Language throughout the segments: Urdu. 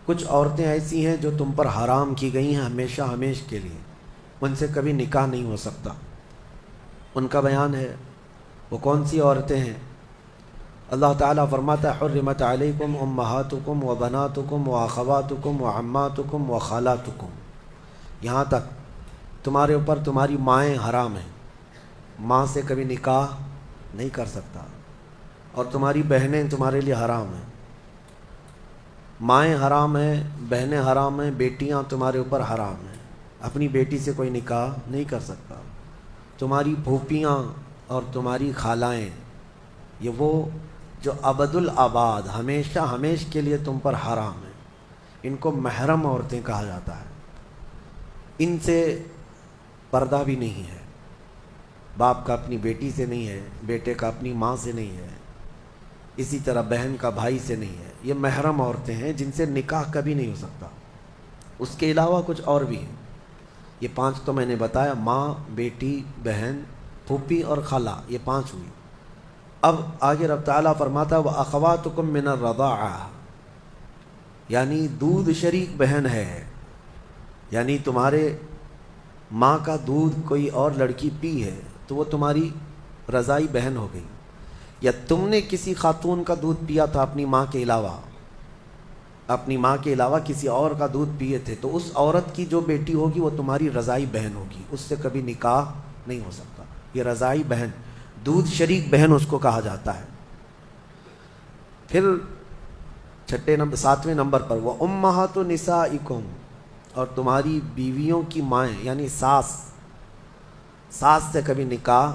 کچھ عورتیں ایسی ہیں جو تم پر حرام کی گئی ہیں ہمیشہ ہمیش کے لیے، ان سے کبھی نکاح نہیں ہو سکتا۔ ان کا بیان ہے، وہ کون سی عورتیں ہیں؟ اللہ تعالیٰ فرماتا ہے حرمت علیکم امہاتکم و بناتکم و اخواتکم و عماتکم و خالاتکم، یہاں تک تمہارے اوپر تمہاری مائیں حرام ہیں، ماں سے کبھی نکاح نہیں کر سکتا، اور تمہاری بہنیں تمہارے لیے حرام ہیں، مائیں حرام ہیں، بہنیں حرام ہیں، بیٹیاں تمہارے اوپر حرام ہیں، اپنی بیٹی سے کوئی نکاح نہیں کر سکتا۔ تمہاری پھوپھیاں اور تمہاری خالائیں، یہ وہ جو ابد الآباد ہمیشہ ہمیش کے لیے تم پر حرام ہیں، ان کو محرم عورتیں کہا جاتا ہے، ان سے پردہ بھی نہیں ہے، باپ کا اپنی بیٹی سے نہیں ہے، بیٹے کا اپنی ماں سے نہیں ہے، اسی طرح بہن کا بھائی سے نہیں ہے، یہ محرم عورتیں ہیں جن سے نکاح کبھی نہیں ہو سکتا۔ اس کے علاوہ کچھ اور بھی ہیں، یہ 5 تو میں نے بتایا، ماں، بیٹی، بہن، پھوپھی اور خالہ، یہ 5 ہوئی۔ اب آگے رب تعالیٰ فرماتا ہے وَأَخَوَاتُكُم مِّنَ الرَّضَاعَةِ، یعنی دودھ شریک بہن ہے، یعنی تمہارے ماں کا دودھ کوئی اور لڑکی پی ہے تو وہ تمہاری رضائی بہن ہو گئی، یا تم نے کسی خاتون کا دودھ پیا تھا اپنی ماں کے علاوہ، اپنی ماں کے علاوہ کسی اور کا دودھ پیے تھے، تو اس عورت کی جو بیٹی ہوگی وہ تمہاری رضائی بہن ہوگی، اس سے کبھی نکاح نہیں ہو سکتا۔ یہ رضائی بہن، دودھ شریک بہن اس کو کہا جاتا ہے۔ پھر 7ویں نمبر پر وہ امہات نسائکم، اور تمہاری بیویوں کی مائیں، یعنی ساس سے کبھی نکاح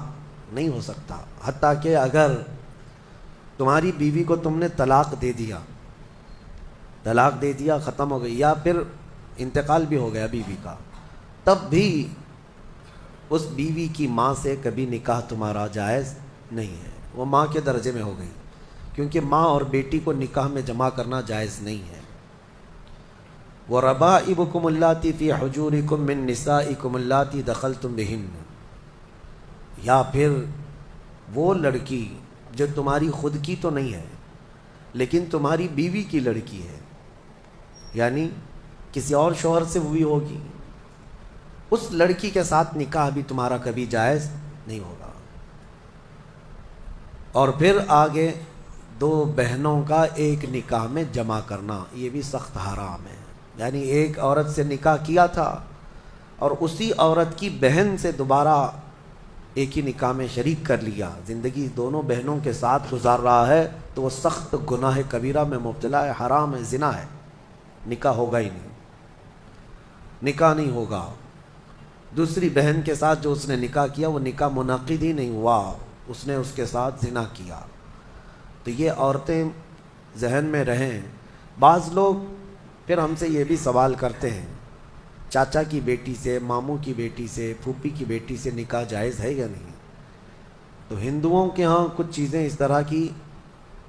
نہیں ہو سکتا، حتیٰ کہ اگر تمہاری بیوی کو تم نے طلاق دے دیا ختم ہو گئی، یا پھر انتقال بھی ہو گیا بیوی کا، تب بھی اس بیوی کی ماں سے کبھی نکاح تمہارا جائز نہیں ہے، وہ ماں کے درجے میں ہو گئی، کیونکہ ماں اور بیٹی کو نکاح میں جمع کرنا جائز نہیں ہے۔ وَرَبَائِبُكُمُ اللَّاتِي فِي حُجُورِكُم مِّن نِّسَائِكُمُ اللَّاتِي دَخَلْتُم بِهِنَّ، یا پھر وہ لڑکی جو تمہاری خود کی تو نہیں ہے لیکن تمہاری بیوی کی لڑکی ہے، یعنی کسی اور شوہر سے ہوئی ہوگی، اس لڑکی کے ساتھ نکاح بھی تمہارا کبھی جائز نہیں ہوگا۔ اور پھر آگے 2 بہنوں کا ایک نکاح میں جمع کرنا، یہ بھی سخت حرام ہے، یعنی ایک عورت سے نکاح کیا تھا اور اسی عورت کی بہن سے دوبارہ ایک ہی نکاح میں شریک کر لیا، زندگی دونوں بہنوں کے ساتھ گزار رہا ہے، تو وہ سخت گناہ کبیرہ میں مبتلا ہے، حرام ہے، زنا ہے، نکاح ہوگا ہی نہیں، نکاح نہیں ہوگا۔ دوسری بہن کے ساتھ جو اس نے نکاح کیا وہ نکاح منعقد ہی نہیں ہوا، اس نے اس کے ساتھ زنا کیا۔ تو یہ عورتیں ذہن میں رہیں۔ بعض لوگ پھر ہم سے یہ بھی سوال کرتے ہیں چاچا کی بیٹی سے، ماموں کی بیٹی سے، پھوپھی کی بیٹی سے نکاح جائز ہے یا نہیں؟ تو ہندوؤں کے ہاں کچھ چیزیں اس طرح کی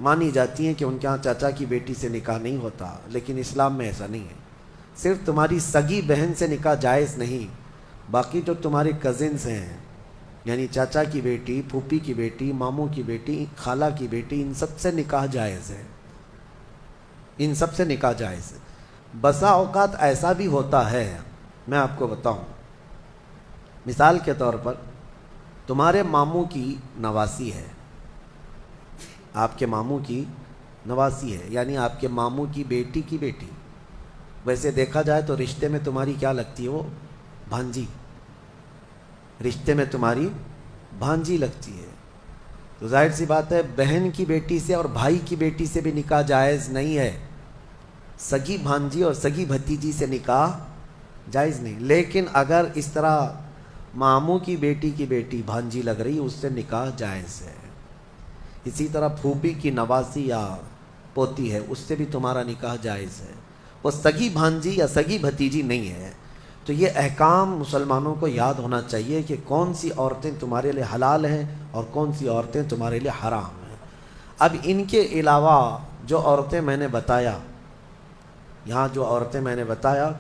مانی جاتی ہیں کہ ان کے ہاں چاچا کی بیٹی سے نکاح نہیں ہوتا، لیکن اسلام میں ایسا نہیں ہے، صرف تمہاری سگی بہن سے نکاح جائز نہیں، باقی جو تمہارے کزنز ہیں، یعنی چاچا کی بیٹی، پھوپھی کی بیٹی، ماموں کی بیٹی، خالہ کی بیٹی، ان سب سے نکاح جائز ہے، ان سب سے نکاح جائز ہے۔ بسا اوقات ایسا بھی ہوتا ہے، میں آپ کو بتاؤں، مثال کے طور پر تمہارے ماموں کی نواسی ہے، آپ کے ماموں کی نواسی ہے، یعنی آپ کے ماموں کی بیٹی، ویسے دیکھا جائے تو رشتے میں تمہاری کیا لگتی ہے؟ وہ بھانجی، رشتے میں تمہاری بھانجی لگتی ہے، تو ظاہر سی بات ہے بہن کی بیٹی سے اور بھائی کی بیٹی سے بھی نکاح جائز نہیں ہے، سگی بھانجی اور سگی بھتیجی سے نکاح جائز نہیں، لیکن اگر اس طرح ماموں کی بیٹی بھانجی لگ رہی اس سے نکاح جائز ہے۔ اسی طرح پھوپھی کی نواسی یا پوتی ہے، اس سے بھی تمہارا نکاح جائز ہے، وہ سگی بھانجی یا سگی بھتیجی نہیں ہے۔ تو یہ احکام مسلمانوں کو یاد ہونا چاہیے کہ کون سی عورتیں تمہارے لیے حلال ہیں اور کون سی عورتیں تمہارے لیے حرام ہیں۔ اب ان کے علاوہ جو عورتیں میں نے بتایا، یہاں جو عورتیں میں نے بتایا،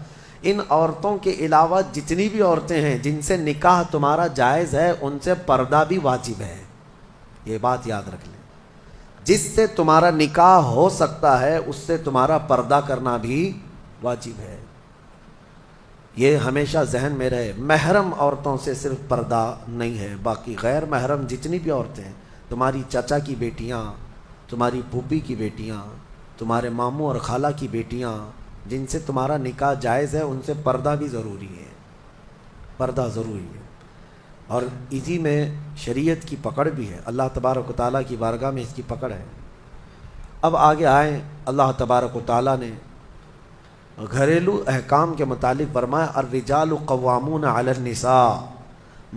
ان عورتوں کے علاوہ جتنی بھی عورتیں ہیں جن سے نکاح تمہارا جائز ہے، ان سے پردہ بھی واجب ہے، یہ بات یاد رکھ لیں، جس سے تمہارا نکاح ہو سکتا ہے اس سے تمہارا پردہ کرنا بھی واجب ہے. یہ ہمیشہ ذہن میں رہے. محرم عورتوں سے صرف پردہ نہیں ہے، باقی غیر محرم جتنی بھی عورتیں ہیں، تمہاری چچا کی بیٹیاں، تمہاری پھوپھی کی بیٹیاں، تمہارے ماموں اور خالہ کی بیٹیاں، جن سے تمہارا نکاح جائز ہے، ان سے پردہ بھی ضروری ہے. پردہ ضروری ہے. اور اسی میں شریعت کی پکڑ بھی ہے. اللہ تبارک و تعالیٰ کی بارگاہ میں اس کی پکڑ ہے. اب آگے آئیں. اللہ تبارک و تعالیٰ نے گھریلو احکام کے متعلق فرمایا الرجال قوامون علی النساء.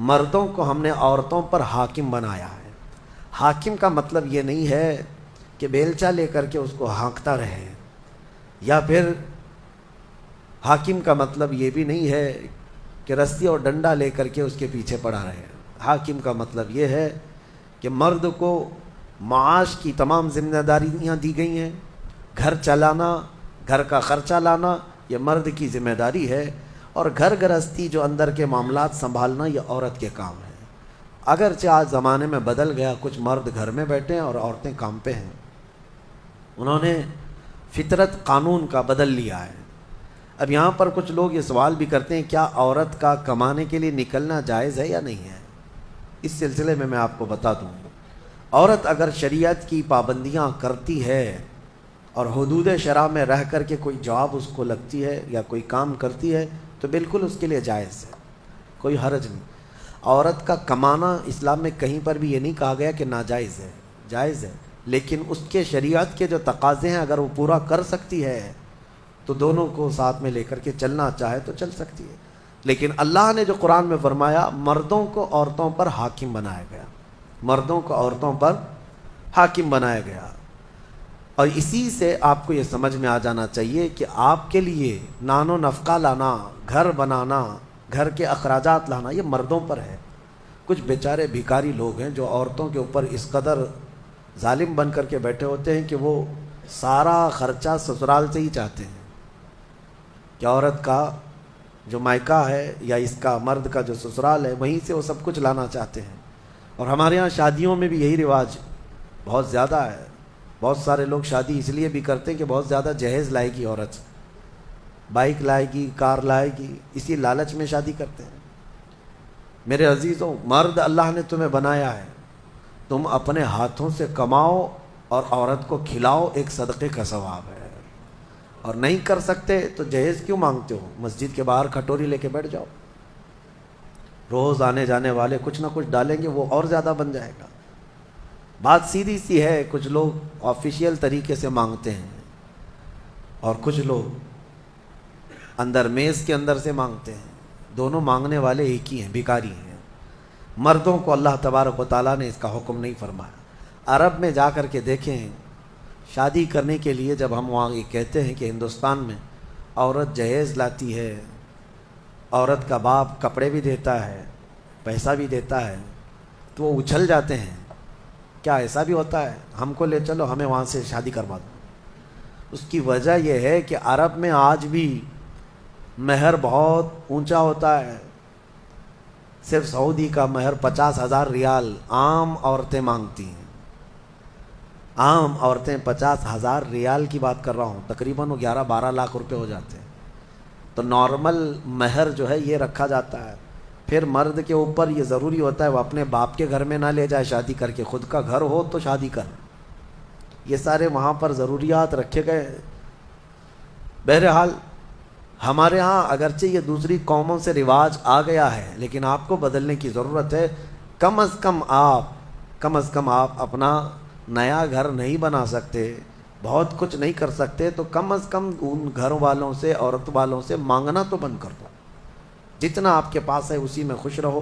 مردوں کو ہم نے عورتوں پر حاکم بنایا ہے. حاکم کا مطلب یہ نہیں ہے کہ بیلچا لے کر کے اس کو ہانکتا رہے، یا پھر حاکم کا مطلب یہ بھی نہیں ہے کہ رسی اور ڈنڈا لے کر کے اس کے پیچھے پڑا رہے. حاکم کا مطلب یہ ہے کہ مرد کو معاش کی تمام ذمہ داریاں دی گئی ہیں. گھر چلانا، گھر کا خرچہ لانا، یہ مرد کی ذمہ داری ہے. اور گھر گرہستی جو اندر کے معاملات سنبھالنا، یہ عورت کے کام ہے. اگرچہ آج زمانے میں بدل گیا، کچھ مرد گھر میں بیٹھے ہیں اور عورتیں کام پہ ہیں. انہوں نے فطرت قانون کا بدل لیا ہے. اب یہاں پر کچھ لوگ یہ سوال بھی کرتے ہیں کیا عورت کا کمانے کے لیے نکلنا جائز ہے یا نہیں ہے. اس سلسلے میں آپ کو بتا دوں، عورت اگر شریعت کی پابندیاں کرتی ہے اور حدود شرع میں رہ کر کے کوئی جاب اس کو لگتی ہے یا کوئی کام کرتی ہے تو بالکل اس کے لیے جائز ہے، کوئی حرج نہیں. عورت کا کمانا اسلام میں کہیں پر بھی یہ نہیں کہا گیا کہ ناجائز ہے، جائز ہے. لیکن اس کے شریعت کے جو تقاضے ہیں اگر وہ پورا کر سکتی ہے تو دونوں کو ساتھ میں لے کر کے چلنا چاہے تو چل سکتی ہے. لیکن اللہ نے جو قرآن میں فرمایا مردوں کو عورتوں پر حاکم بنایا گیا، مردوں کو عورتوں پر حاکم بنایا گیا. اور اسی سے آپ کو یہ سمجھ میں آ جانا چاہیے کہ آپ کے لیے نان و نفقہ لانا، گھر بنانا، گھر کے اخراجات لانا، یہ مردوں پر ہے. کچھ بیچارے بھکاری لوگ ہیں جو عورتوں کے اوپر اس قدر ظالم بن کر کے بیٹھے ہوتے ہیں کہ وہ سارا خرچہ سسرال سے ہی چاہتے ہیں کہ عورت کا جو مائکہ ہے یا اس کا مرد کا جو سسرال ہے وہیں سے وہ سب کچھ لانا چاہتے ہیں. اور ہمارے ہاں شادیوں میں بھی یہی رواج بہت زیادہ ہے. بہت سارے لوگ شادی اس لیے بھی کرتے ہیں کہ بہت زیادہ جہیز لائے گی عورت، بائک لائے گی، کار لائے گی، اسی لالچ میں شادی کرتے ہیں. میرے عزیزوں، مرد اللہ نے تمہیں بنایا ہے، تم اپنے ہاتھوں سے کماؤ اور عورت کو کھلاؤ، ایک صدقے کا ثواب ہے. اور نہیں کر سکتے تو جہیز کیوں مانگتے ہو؟ مسجد کے باہر کھٹوری لے کے بیٹھ جاؤ، روز آنے جانے والے کچھ نہ کچھ ڈالیں گے، وہ اور زیادہ بن جائے گا. بات سیدھی سی ہے. کچھ لوگ آفیشیل طریقے سے مانگتے ہیں اور کچھ لوگ اندر میز کے اندر سے مانگتے ہیں. دونوں مانگنے والے ایک ہی ہیں، بھکاری ہیں. مردوں کو اللہ تبارک و تعالیٰ نے اس کا حکم نہیں فرمایا. عرب میں جا کر کے دیکھیں، شادی کرنے کے لیے جب ہم وہاں یہ کہتے ہیں کہ ہندوستان میں عورت جہیز لاتی ہے، عورت کا باپ کپڑے بھی دیتا ہے، پیسہ بھی دیتا ہے، تو وہ اچھل جاتے ہیں. کیا ایسا بھی ہوتا ہے؟ ہم کو لے چلو، ہمیں وہاں سے شادی کروا دو. اس کی وجہ یہ ہے کہ عرب میں آج بھی مہر بہت اونچا ہوتا ہے. صرف سعودی کا مہر 50,000 ریال عام عورتیں مانگتی ہیں. عام عورتیں 50,000 ریال کی بات کر رہا ہوں، تقریباً وہ 11-12 لاکھ روپے ہو جاتے ہیں. تو نارمل مہر جو ہے یہ رکھا جاتا ہے. پھر مرد کے اوپر یہ ضروری ہوتا ہے وہ اپنے باپ کے گھر میں نہ لے جائے شادی کر کے، خود کا گھر ہو تو شادی کر. یہ سارے وہاں پر ضروریات رکھے گئے. بہرحال ہمارے ہاں اگرچہ یہ دوسری قوموں سے رواج آ گیا ہے لیکن آپ کو بدلنے کی ضرورت ہے. کم از کم آپ اپنا نیا گھر نہیں بنا سکتے، بہت کچھ نہیں کر سکتے، تو کم از کم ان گھر والوں سے، عورت والوں سے مانگنا تو بند کر دو. جتنا آپ کے پاس ہے اسی میں خوش رہو.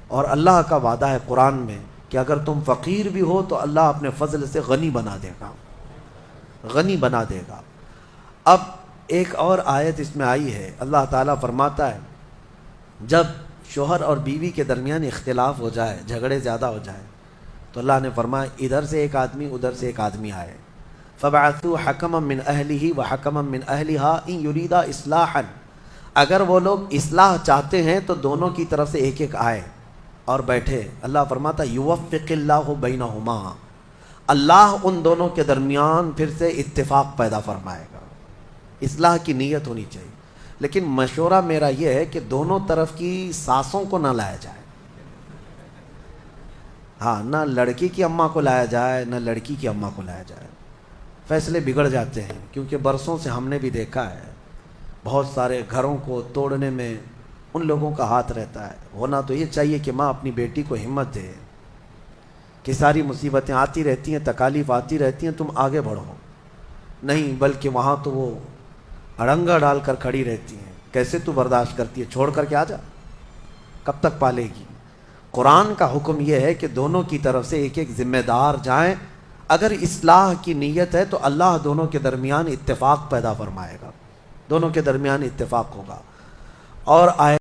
اور اللہ کا وعدہ ہے قرآن میں کہ اگر تم فقیر بھی ہو تو اللہ اپنے فضل سے غنی بنا دے گا، غنی بنا دے گا. اب ایک اور آیت اس میں آئی ہے. اللہ تعالیٰ فرماتا ہے جب شوہر اور بیوی کے درمیان اختلاف ہو جائے، جھگڑے زیادہ ہو جائے، تو اللہ نے فرمایا ادھر سے ایک آدمی ادھر سے ایک آدمی آئے، فَبَعَثُوا حَكَمًا مِّنْ أَهْلِهِ وَحَكَمًا مِّنْ أَهْلِهَا إِن يُرِيدَا إِصْلَاحًا. اگر وہ لوگ اصلاح چاہتے ہیں تو دونوں کی طرف سے ایک ایک آئے اور بیٹھے. اللہ فرماتا یوفق اللہ بینہما، اللہ ان دونوں کے درمیان پھر سے اتفاق پیدا فرمائے گا. اصلاح کی نیت ہونی چاہیے، لیکن مشورہ میرا یہ ہے کہ دونوں طرف کی ساسوں کو نہ لایا جائے. ہاں، نہ لڑکی کی اماں کو لایا جائے نہ لڑکی کی اماں کو لایا جائے. فیصلے بگڑ جاتے ہیں، کیونکہ برسوں سے ہم نے بھی دیکھا ہے بہت سارے گھروں کو توڑنے میں ان لوگوں کا ہاتھ رہتا ہے. ہونا تو یہ چاہیے کہ ماں اپنی بیٹی کو ہمت دے کہ ساری مصیبتیں آتی رہتی ہیں، تکالیف آتی رہتی ہیں، تم آگے بڑھو. نہیں، بلکہ وہاں تو وہ اڑنگا ڈال کر کھڑی رہتی ہیں. کیسے تو برداشت کرتی ہے؟ چھوڑ کر کے آ جا، کب تک پالے گی؟ قرآن کا حکم یہ ہے کہ دونوں کی طرف سے ایک ایک ذمہ دار جائیں. اگر اصلاح کی نیت ہے تو اللہ دونوں کے درمیان اتفاق پیدا فرمائے گا، دونوں کے درمیان اتفاق ہوگا. اور آئے